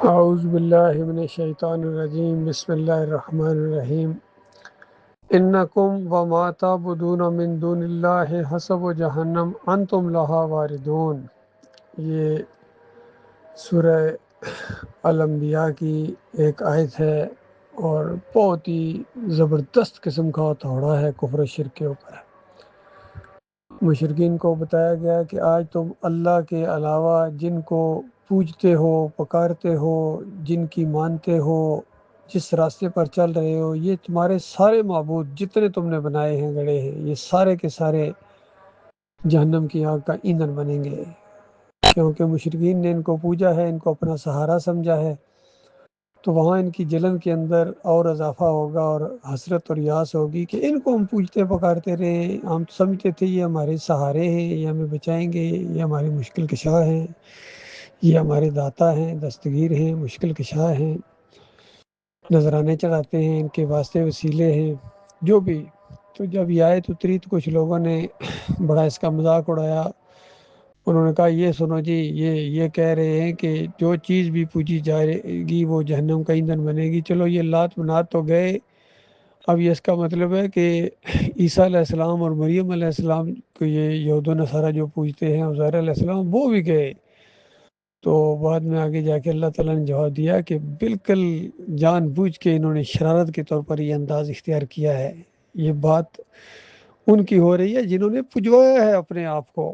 اعوذ باللہ من الشیطان الرجیم بسم اللہ الرحمن الرحیم انکم وما تعبدون من دون اللہ حسب جہنم انتم لہا واردون۔ یہ سورہ الانبیاء کی ایک آیت ہے اور بہت ہی زبردست قسم کا توڑا ہے کفر و شرک کے اوپر۔ مشرکین کو بتایا گیا کہ آج تم اللہ کے علاوہ جن کو پوجتے ہو، پکارتے ہو، جن کی مانتے ہو، جس راستے پر چل رہے ہو، یہ تمہارے سارے معبود جتنے تم نے بنائے ہیں، گڑے ہیں، یہ سارے کے سارے جہنم کی آگ کا ایندھن بنیں گے، کیونکہ مشرکین نے ان کو پوجا ہے، ان کو اپنا سہارا سمجھا ہے، تو وہاں ان کی جلن کے اندر اور اضافہ ہوگا اور حسرت اور یاس ہوگی کہ ان کو ہم پوجتے پکارتے رہے، ہم سمجھتے تھے یہ ہمارے سہارے ہیں، یہ ہمیں بچائیں گے، یہ ہماری مشکل کشا ہیں، یہ ہمارے داتا ہیں، دستگیر ہیں، مشکل کشا ہیں، نذرانے چڑھاتے ہیں، ان کے واسطے وسیلے ہیں، جو بھی۔ تو جب یہ آیت اتری تو کچھ لوگوں نے بڑا اس کا مذاق اڑایا۔ انہوں نے کہا یہ سنو جی، یہ کہہ رہے ہیں کہ جو چیز بھی پوجی جائے گی وہ جہنم کا ایندھن بنے گی۔ چلو یہ لات منات تو گئے، اب یہ اس کا مطلب ہے کہ عیسیٰ علیہ السلام اور مریم علیہ السلام کو یہ یہود و نصارہ جو پوجتے ہیں، عزیر علیہ السلام، وہ بھی گئے۔ تو بعد میں آگے جا کے اللہ تعالیٰ نے جواب دیا کہ بالکل جان بوجھ کے انہوں نے شرارت کے طور پر یہ انداز اختیار کیا ہے۔ یہ بات ان کی ہو رہی ہے جنہوں نے پجوایا ہے اپنے آپ کو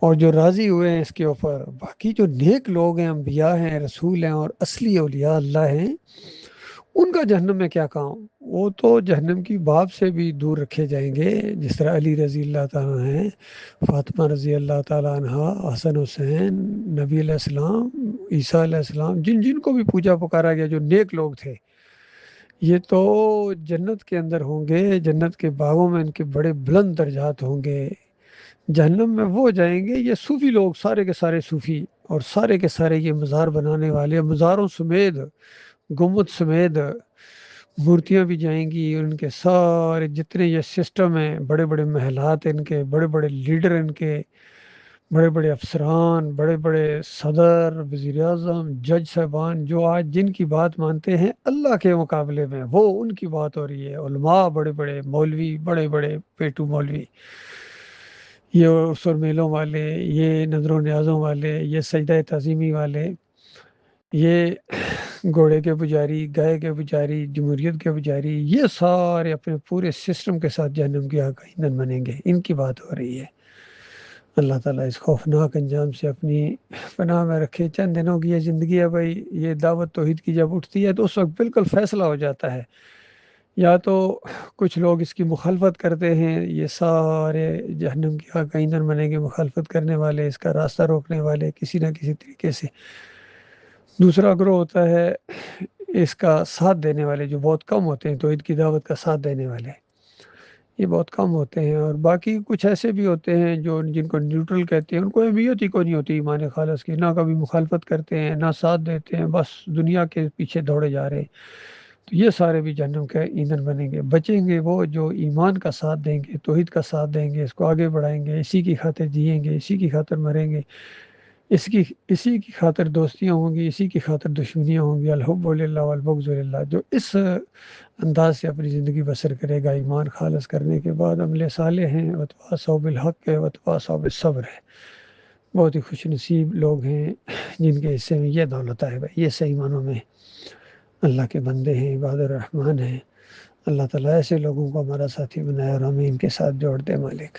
اور جو راضی ہوئے ہیں اس کے اوپر۔ باقی جو نیک لوگ ہیں، انبیاء ہیں، رسول ہیں اور اصلی اولیاء اللہ ہیں، ان کا جہنم میں کیا کام؟ وہ تو جہنم کی باب سے بھی دور رکھے جائیں گے، جس طرح علی رضی اللہ تعالیٰ ہیں، فاطمہ رضی اللہ تعالیٰ عنہ، حسن حسین، نبی علیہ السلام، عیسیٰ علیہ السلام، جن جن کو بھی پوجا پکارا گیا، جو نیک لوگ تھے، یہ تو جنت کے اندر ہوں گے، جنت کے باغوں میں ان کے بڑے بلند درجات ہوں گے۔ جہنم میں وہ جائیں گے یہ صوفی لوگ، سارے کے سارے صوفی اور سارے کے سارے یہ مزار بنانے والے، مزاروں سمیت، گنبد سمیت مورتیاں بھی جائیں گی، ان کے سارے جتنے یہ سسٹم ہیں، بڑے بڑے محلات ان کے، بڑے بڑے لیڈر ان کے، بڑے بڑے افسران، بڑے بڑے صدر، وزیر اعظم، جج صاحبان، جو آج جن کی بات مانتے ہیں اللہ کے مقابلے میں، وہ ان کی بات ہو رہی ہے۔ علماء بڑے بڑے، مولوی بڑے بڑے، پیٹو مولوی، یہ سر میلوں والے، یہ نظر و نیازوں والے، یہ سجدہ تعظیمی والے، یہ گھوڑے کے پجاری، گائے کے پجاری، جمہوریت کے پجاری، یہ سارے اپنے پورے سسٹم کے ساتھ جہنم کی آگ کا ایندھن بنیں گے۔ ان کی بات ہو رہی ہے۔ اللہ تعالیٰ اس خوفناک انجام سے اپنی پناہ میں رکھے۔ چند دنوں کی یہ زندگی ہے بھائی، یہ دعوت توحید کی جب اٹھتی ہے تو اس وقت بالکل فیصلہ ہو جاتا ہے، یا تو کچھ لوگ اس کی مخالفت کرتے ہیں، یہ سارے جہنم کی آگ کا ایندھن بنیں گے مخالفت کرنے والے، اس کا راستہ روکنے والے کسی نہ کسی طریقے سے۔ دوسرا گروہ ہوتا ہے اس کا ساتھ دینے والے، جو بہت کم ہوتے ہیں، توحید کی دعوت کا ساتھ دینے والے، یہ بہت کم ہوتے ہیں۔ اور باقی کچھ ایسے بھی ہوتے ہیں جو جن کو نیوٹرل کہتے ہیں، ان کو اہمیت ہی کوئی نہیں ہوتی ایمان خالص کی، نہ کبھی مخالفت کرتے ہیں نہ ساتھ دیتے ہیں، بس دنیا کے پیچھے دوڑے جا رہے ہیں۔ تو یہ سارے بھی جہنم کے ایندھن بنیں گے۔ بچیں گے وہ جو ایمان کا ساتھ دیں گے، توحید کا ساتھ دیں گے، اس کو آگے بڑھائیں گے، اسی کی خاطر جئیں گے، اسی کی خاطر مریں گے، اسی کی خاطر دوستیاں ہوں گی، اسی کی خاطر دشمنیاں ہوں گی۔ الحب للہ والبغض للہ، جو اس انداز سے اپنی زندگی بسر کرے گا، ایمان خالص کرنے کے بعد عمل صالح ہیں، وتواصوا بالحق ہے، وتواصوا بالصبر ہے، بہت ہی خوش نصیب لوگ ہیں جن کے حصے میں یہ دولت ہے بھائی، یہ صحیح معنوں میں اللہ کے بندے ہیں، عباد الرحمن ہیں۔ اللہ تعالیٰ ایسے لوگوں کو ہمارا ساتھی بنائے اور ہمیں ان کے ساتھ جوڑ دے مالک۔